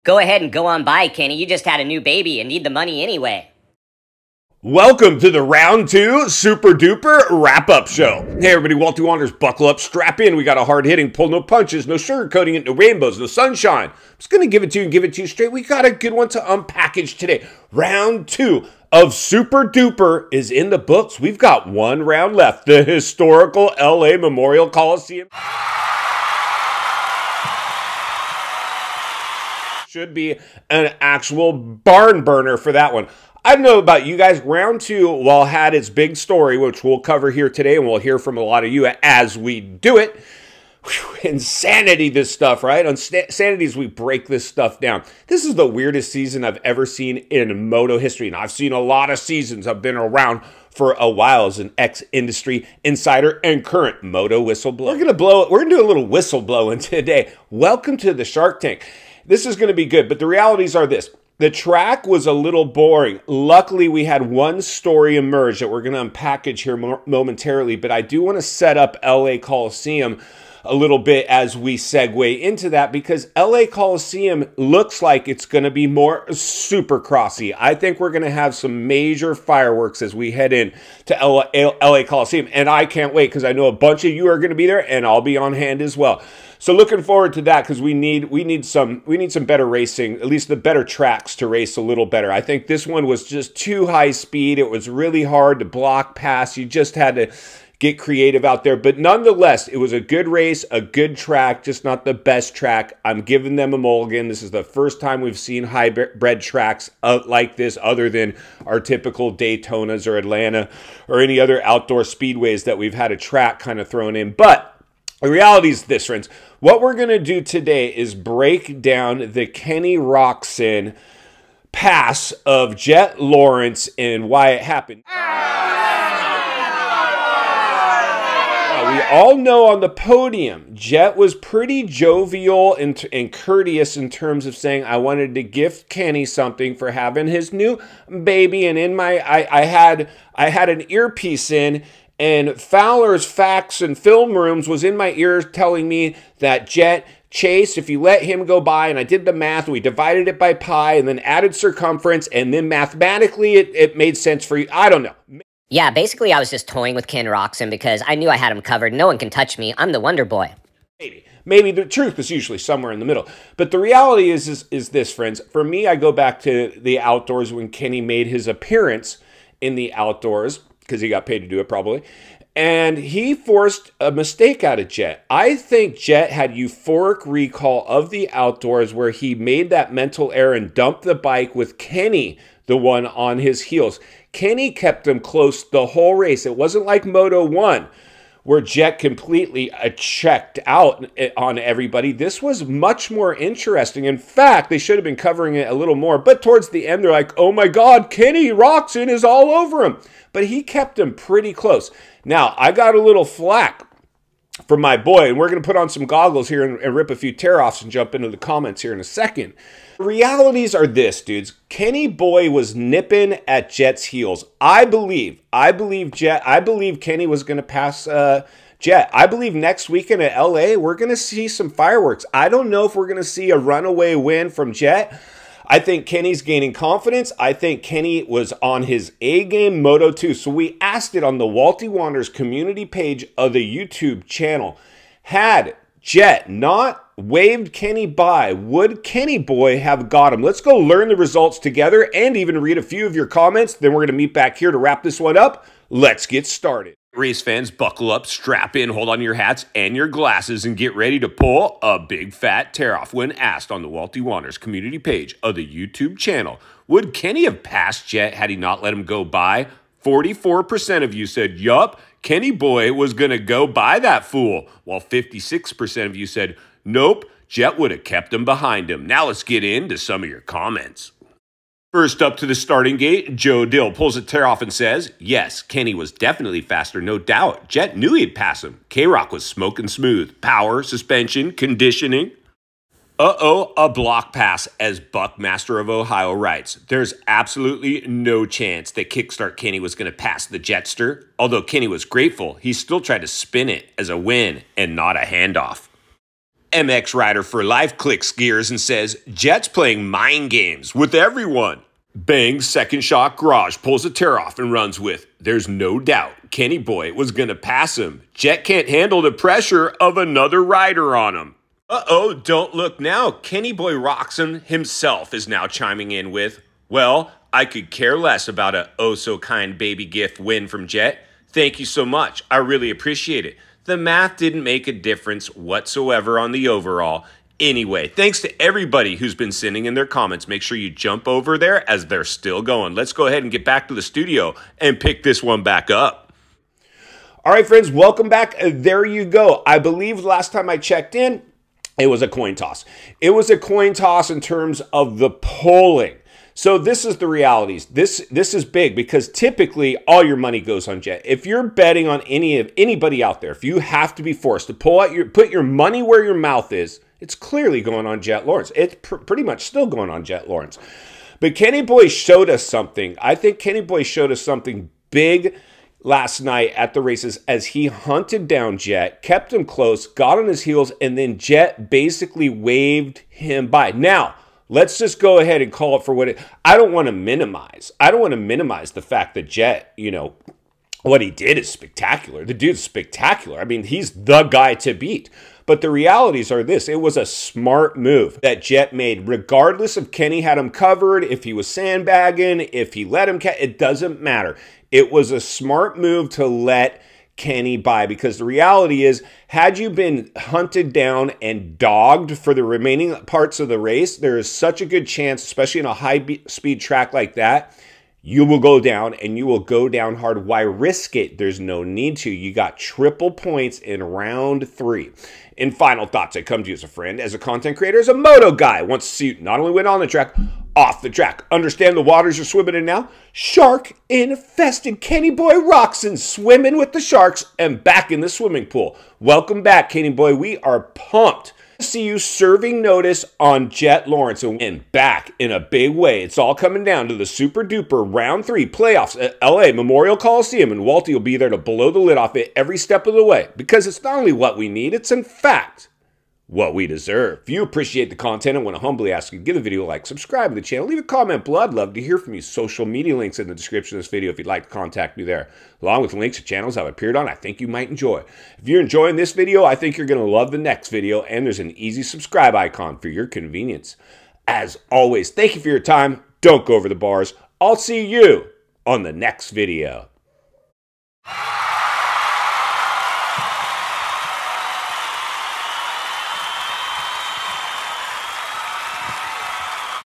Go ahead and go on by, Kenny. You just had a new baby and need the money anyway. Welcome to the round 2 super duper wrap-up show. Hey everybody, WALTY Wanderers, buckle up, strap in. We got a hard-hitting pull, no punches, no sugarcoating it, no rainbows, no sunshine. I'm just going to give it to you and give it to you straight. We got a good one to unpackage today. Round 2 of super duper is in the books. We've got one round left. The historical LA Memorial Coliseum. Should be an actual barn burner for that one. I don't know about you guys. Round 2, while had its big story, which we'll cover here today, and we'll hear from a lot of you as we do it. Whew, insanity, this stuff, right? Insanity as we break this stuff down. This is the weirdest season I've ever seen in moto history, and I've seen a lot of seasons. I've been around for a while as an ex-industry insider and current moto whistleblower. We're gonna do a little whistleblowing today. Welcome to the Shark Tank. This is going to be good, but the realities are this. The track was a little boring. Luckily, we had one story emerge that we're going to unpackage here momentarily, but I do want to set up LA Coliseum a little bit as we segue into that, because LA Coliseum looks like it's going to be more supercrossy. I think we're going to have some major fireworks as we head in to LA Coliseum, and I can't wait because I know a bunch of you are going to be there, and I'll be on hand as well. So looking forward to that, because we need some better racing, at least the better tracks to race a little better. I think this one was just too high speed. It was really hard to block pass. You just had to get creative out there. But nonetheless, it was a good race, a good track, just not the best track. I'm giving them a mulligan. This is the first time we've seen hybrid tracks like this, other than our typical Daytonas or Atlanta or any other outdoor speedways that we've had a track kind of thrown in. But the reality is this, friends. What we're going to do today is break down the Kenny Roczen pass of Jett Lawrence and why it happened. We all know on the podium, Jett was pretty jovial and courteous in terms of saying, I wanted to gift Kenny something for having his new baby. And in my, I had an earpiece in, and Fowler's Facts and Film Rooms was in my ears telling me that Jett, Chase, if you let him go by, and I did the math, we divided it by pi and then added circumference, and then mathematically it made sense for you. I don't know. Yeah, basically I was just toying with Ken Roczen because I knew I had him covered. No one can touch me. I'm the Wonder Boy. Maybe the truth is usually somewhere in the middle. But the reality is this, friends. For me, I go back to the outdoors when Kenny made his appearance in the outdoors, because he got paid to do it probably, and he forced a mistake out of Jett. I think Jett had euphoric recall of the outdoors where he made that mental error and dumped the bike with Kenny, the one on his heels. Kenny kept him close the whole race. It wasn't like Moto 1 where Jett completely checked out on everybody. This was much more interesting. In fact, they should have been covering it a little more, but towards the end, they're like, oh my God, Kenny Roczen is all over him. But he kept him pretty close. Now, I got a little flack from my boy, and we're going to put on some goggles here and rip a few tear-offs and jump into the comments here in a second. The realities are this, dudes. Kenny boy was nipping at Jett's heels. I believe Kenny was going to pass Jett. I believe next weekend at LA, we're going to see some fireworks. I don't know if we're going to see a runaway win from Jett. I think Kenny's gaining confidence. I think Kenny was on his A-game Moto 2. So we asked it on the WALTY Wanderers community page of the YouTube channel. Had Jett not waved Kenny by, would Kenny boy have got him? Let's go learn the results together and even read a few of your comments. Then we're going to meet back here to wrap this one up. Let's get started. Race fans, buckle up, strap in, hold on your hats and your glasses, and get ready to pull a big fat tear-off when asked on the WALTY Wanderers community page of the YouTube channel. Would Kenny have passed Jett had he not let him go by? 44% of you said, yup, Kenny boy was going to go by that fool, while 56% of you said, nope, Jett would have kept him behind him. Now let's get into some of your comments. First up to the starting gate, Joe Dill pulls a tear off and says, yes, Kenny was definitely faster, no doubt. Jett knew he'd pass him. K-Rock was smoking smooth. Power, suspension, conditioning. Uh-oh, a block pass, as Buckmaster of Ohio writes. There's absolutely no chance that Kickstart Kenny was going to pass the Jetster. Although Kenny was grateful, he still tried to spin it as a win and not a handoff. MX Rider for Life clicks gears and says, Jett's playing mind games with everyone. Bang, second shot garage, pulls a tear off and runs with, there's no doubt Kenny Boy was going to pass him. Jett can't handle the pressure of another rider on him. Uh-oh, don't look now. Kenny Boy Roxon himself is now chiming in with, well, I could care less about a oh-so-kind baby gift win from Jett. Thank you so much. I really appreciate it. The math didn't make a difference whatsoever on the overall. Anyway, thanks to everybody who's been sending in their comments. Make sure you jump over there as they're still going. Let's go ahead and get back to the studio and pick this one back up. All right, friends, welcome back. There you go. I believe last time I checked in, it was a coin toss. It was a coin toss in terms of the polling. So this is the realities. This is big because typically all your money goes on Jett. If you're betting on anybody out there, if you have to be forced to put your money where your mouth is, it's clearly going on Jett Lawrence. It's pretty much still going on Jett Lawrence. But Kenny Boy showed us something. I think Kenny Boy showed us something big last night at the races as he hunted down Jett, kept him close, got on his heels, and then Jett basically waved him by. Now, let's just go ahead and call it for what it. I don't want to minimize. I don't want to minimize the fact that Jett, you know, what he did is spectacular. The dude's spectacular. I mean, he's the guy to beat. But the realities are this. It was a smart move that Jett made, regardless if Kenny had him covered, if he was sandbagging, if he let him catch. It doesn't matter. It was a smart move to let Kenny by, because the reality is, had you been hunted down and dogged for the remaining parts of the race, there is such a good chance, especially in a high-speed track like that, you will go down, and you will go down hard. Why risk it? There's no need to. You got triple points in round 3. In final thoughts, I come to you as a friend, as a content creator, as a moto guy. Wants to see you not only win on the track, off the track. Understand the waters you're swimming in now? Shark-infested Kenny Boy Roxon swimming with the sharks and back in the swimming pool. Welcome back, Kenny Boy. We are pumped to see you serving notice on Jett Lawrence and back in a big way. It's all coming down to the super duper round 3 playoffs at LA Memorial Coliseum, and Walty will be there to blow the lid off it every step of the way, because it's not only what we need, it's in fact what we deserve. If you appreciate the content, I want to humbly ask you to give the video a like, subscribe to the channel, leave a comment below. I'd love to hear from you. Social media links in the description of this video if you'd like to contact me there, along with links to channels I've appeared on I think you might enjoy. If you're enjoying this video, I think you're going to love the next video, and there's an easy subscribe icon for your convenience. As always, thank you for your time. Don't go over the bars. I'll see you on the next video.